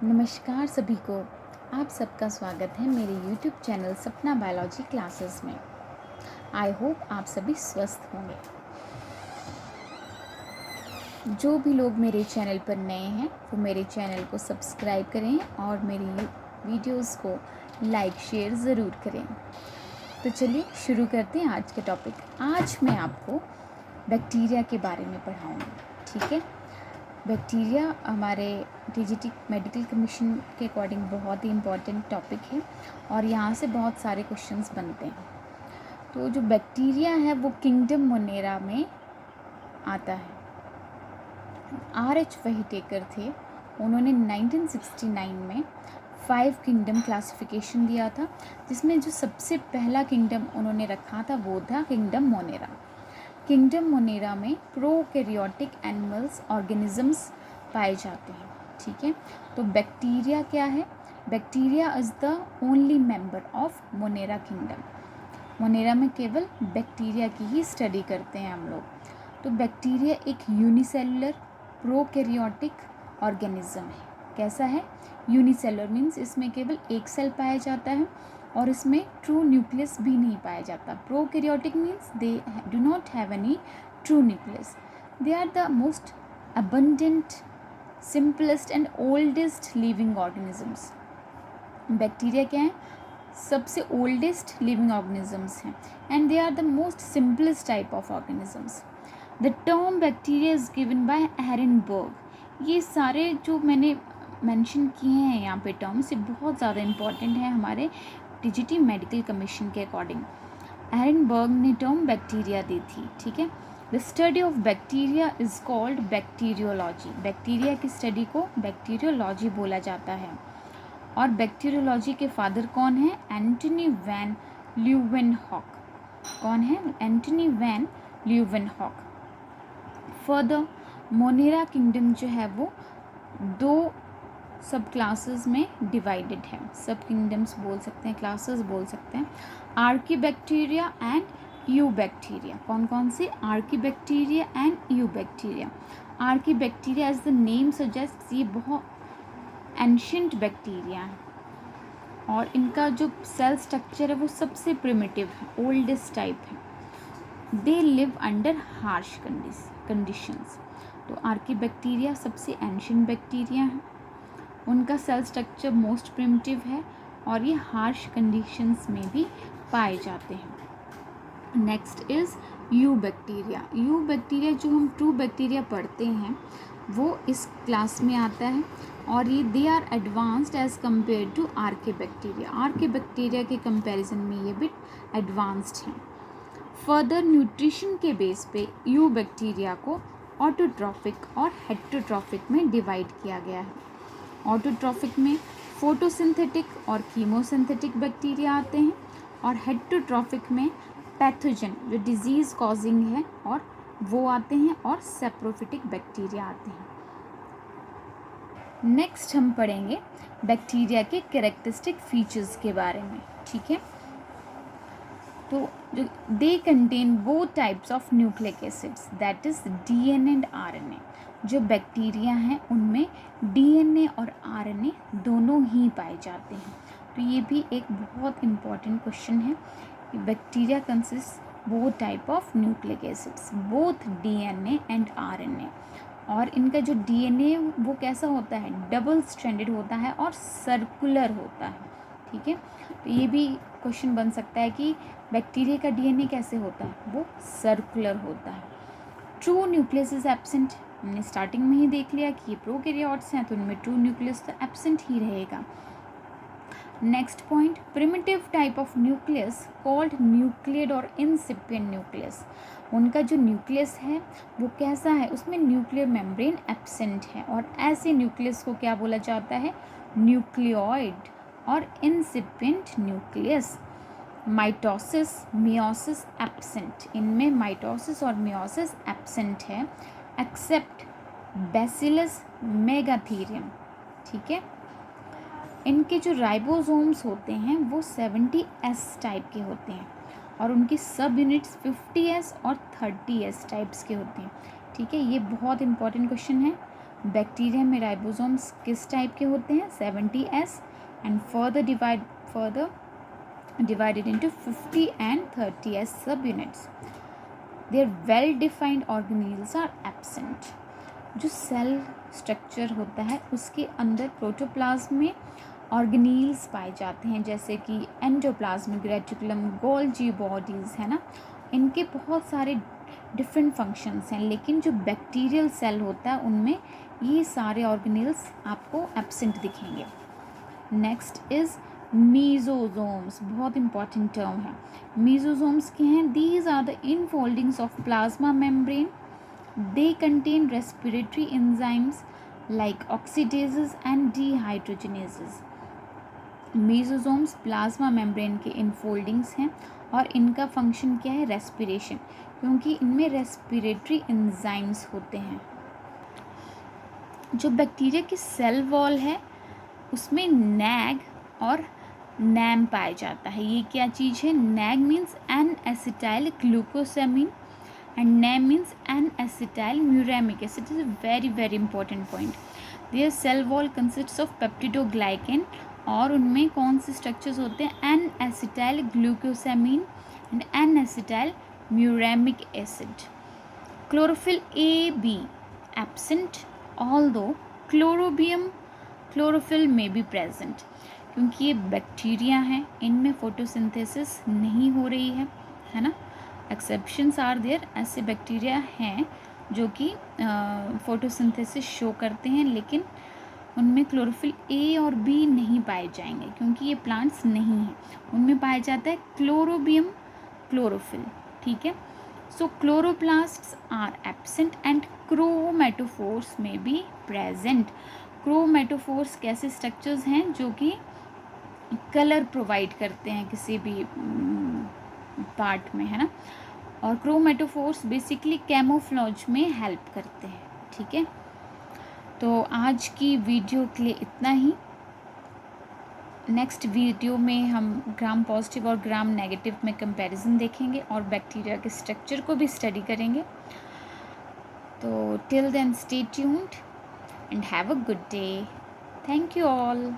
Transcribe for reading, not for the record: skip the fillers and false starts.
नमस्कार सभी को। आप सबका स्वागत है मेरे YouTube चैनल सपना बायोलॉजी क्लासेस में। आई होप आप सभी स्वस्थ होंगे। जो भी लोग मेरे चैनल पर नए हैं वो मेरे चैनल को सब्सक्राइब करें और मेरी वीडियोस को लाइक शेयर ज़रूर करें। तो चलिए शुरू करते हैं आज के टॉपिक। आज मैं आपको बैक्टीरिया के बारे में पढ़ाऊँगी, ठीक है। बैक्टीरिया हमारे टीजीटी मेडिकल कमीशन के अकॉर्डिंग बहुत ही इम्पॉर्टेंट टॉपिक है और यहाँ से बहुत सारे क्वेश्चंस बनते हैं। तो जो बैक्टीरिया है वो किंगडम मोनेरा में आता है। RH व्हिटेकर थे, उन्होंने 1969 में 5 किंगडम क्लासिफिकेशन दिया था, जिसमें जो सबसे पहला किंगडम उन्होंने रखा था वो था किंगडम मोनेरा। किंगडम मोनेरा में प्रोकैरियोटिक एनिमल्स ऑर्गेनिजम्स पाए जाते हैं, ठीक है। तो बैक्टीरिया क्या है? Bacteria is the only member of Monera kingdom. Monera में केवल बैक्टीरिया की ही स्टडी करते हैं हम लोग। तो बैक्टीरिया एक यूनिसेलुलर प्रोकैरियोटिक ऑर्गेनिज्म है। कैसा है? यूनिसेलुलर मीन्स इसमें केवल एक सेल पाया जाता है और इसमें ट्रू न्यूक्लियस भी नहीं पाया जाता। Prokaryotic means they do not have any true nucleus. They are the most abundant, simplest and oldest living organisms. Bacteria क्या है? सबसे ओल्डेस्ट लिविंग ऑर्गेनिजम्स हैं and they are the most simplest type of organisms. The term bacteria is given by Ehrenberg. ये सारे जो मैंने mention किए हैं यहाँ पे टर्म्स, ये बहुत ज़्यादा इंपॉर्टेंट है हमारे टीजीटी मेडिकल कमीशन के अकॉर्डिंग। एहरेनबर्ग ने टर्म बैक्टीरिया दी थी, ठीक है। The study of bacteria is called bacteriology. Bacteria की स्टडी को बैक्टीरियोलॉजी बोला जाता है। और बैक्टीरियोलॉजी के फादर कौन है? Antony van Leeuwenhoek. कौन है? Antony van Leeuwenhoek. Further Monera kingdom जो है वो 2 सब क्लासेस में डिवाइडेड है। सब किंगडम्स बोल सकते हैं, क्लासेस बोल सकते हैं। Archaebacteria and eubacteria. कौन कौन से? Archaebacteria and eubacteria. Archaebacteria as the name suggest, ये बहुत एंशिएंट बैक्टीरिया है और इनका जो सेल स्ट्रक्चर है वो सबसे प्रिमिटिव है, ओल्डेस्ट टाइप है। They live under harsh conditions. तो आर्कीबैक्टीरिया सबसे एंशिएंट बैक्टीरिया है, उनका सेल स्ट्रक्चर मोस्ट प्रिमिटिव है और ये हार्श कंडीशंस में भी पाए जाते हैं। Next is eubacteria. यूबैक्टीरिया जो हम ट्रू बैक्टीरिया पढ़ते हैं वो इस क्लास में आता है और ये they are advanced as compare to archaebacteria. Archaebacteria के कंपैरिजन में ये भी एडवांस्ड हैं। फर्दर न्यूट्रिशन के बेस पे यूबैक्टीरिया को ऑटोट्रॉफिक और हेटेरोट्रॉफिक में डिवाइड किया गया है। ऑटोट्रॉफिक में फोटोसिंथेटिक और कीमोसिंथेटिक बैक्टीरिया आते हैं और हेटेरोट्रॉफिक में पैथोजन जो डिजीज़ कॉजिंग है और वो आते हैं और सेप्रोफिटिक बैक्टीरिया आते हैं। नेक्स्ट हम पढ़ेंगे बैक्टीरिया के कैरेक्टरिस्टिक फीचर्स के बारे में, ठीक है। तो जो they contain both types of nucleic acids, that is DNA and RNA। जो बैक्टीरिया हैं उनमें DNA और RNA दोनों ही पाए जाते हैं। तो ये भी एक बहुत इम्पॉर्टेंट क्वेश्चन है कि bacteria consist both type of nucleic acids, both DNA and RNA। और इनका जो DNA वो कैसा होता है? डबल स्ट्रैंडेड होता है और सर्कुलर होता है, ठीक है। तो ये भी क्वेश्चन बन सकता है कि बैक्टीरिया का DNA कैसे होता है? वो सर्कुलर होता है। True nucleus is absent. हमने स्टार्टिंग में ही देख लिया कि ये प्रोकैरियोट्स हैं तो इनमें ट्रू न्यूक्लियस तो एब्सेंट ही रहेगा। Next point, primitive type of nucleus called nucleoid और इंसिपिएंट न्यूक्लियस। उनका जो न्यूक्लियस है वो कैसा है? उसमें न्यूक्लियर मेम्ब्रेन एब्सेंट है और ऐसे न्यूक्लियस को क्या बोला जाता है? न्यूक्लियोइड और इंसिपिएंट न्यूक्लियस। Mitosis, meiosis absent. इनमें माइटोसिस और मियोसिस एब्सेंट है एक्सेप्ट बैसिलस मेगाथीरियम, ठीक है। इनके जो राइबोसोम्स होते हैं वो 70S टाइप के होते हैं और उनकी सब यूनिट्स 50S और 30S टाइप्स के होते हैं, ठीक है। ये बहुत इंपॉर्टेंट क्वेश्चन है। बैक्टीरिया में राइबोसोम्स किस टाइप के होते हैं? 70S and further divided into 50 and 30S subunits. Their well-defined organelles are absent. जो सेल स्ट्रक्चर होता है उसके अंदर प्रोटोप्लाज्म में ऑर्गेनील्स पाए जाते हैं, जैसे कि एंडोप्लाज्मिक रेटिकुलम, गोल्जी बॉडीज़, है ना। इनके बहुत सारे डिफरेंट फंक्शंस हैं, लेकिन जो बैक्टीरियल सेल होता है उनमें ये सारे ऑर्गेनील्स आपको एब्सेंट दिखेंगे। नेक्स्ट इज़ मीजोजोम्स, बहुत इंपॉर्टेंट टर्म है। मीजोजोम्स क्या हैं? These are the infoldings of plasma membrane. They contain respiratory enzymes like oxidases and dehydrogenases. Mesosomes plasma membrane के इनफोल्डिंग्स हैं और इनका फंक्शन क्या है? रेस्पिरेशन, क्योंकि इनमें रेस्पिरेटरी एंजाइम्स होते हैं। जो बैक्टीरिया की सेल वॉल है उसमें नैग और नैम पाया जाता है। ये क्या चीज़ है? NAG means N acetyl glucosamine and NAM means N-acetyl muramic acid. This is a very very important point. Their cell wall consists of peptidoglycan और उनमें कौन से स्ट्रक्चर्स होते हैं? N-acetyl glucosamine and N-acetyl muramic acid. Chlorophyll A, B absent, although chlorophyll may be present. क्योंकि ये bacteria हैं, इनमें फोटोसिंथेसिस नहीं हो रही है ना। एक्सेप्शंस आर देयर, ऐसे बैक्टीरिया हैं जो कि फोटोसिंथेसिस शो करते हैं, लेकिन उनमें क्लोरोफिल ए और बी नहीं पाए जाएंगे क्योंकि ये प्लांट्स नहीं हैं। उनमें पाया जाता है क्लोरोबियम क्लोरोफिल, ठीक है। So chloroplasts are absent and chromatophores में बी प्रेजेंट। क्रोमेटोफोर्स कैसे स्ट्रक्चर्स हैं? जो कि कलर प्रोवाइड करते हैं किसी भी पार्ट में, है ना। और क्रोमेटोफोर्स बेसिकली कैमोफ्लेज में हेल्प करते हैं, ठीक है। तो आज की वीडियो के लिए इतना ही। नेक्स्ट वीडियो में हम ग्राम पॉजिटिव और ग्राम नेगेटिव में कंपैरिजन देखेंगे और बैक्टीरिया के स्ट्रक्चर को भी स्टडी करेंगे। तो till then stay tuned and have a good day. Thank you all.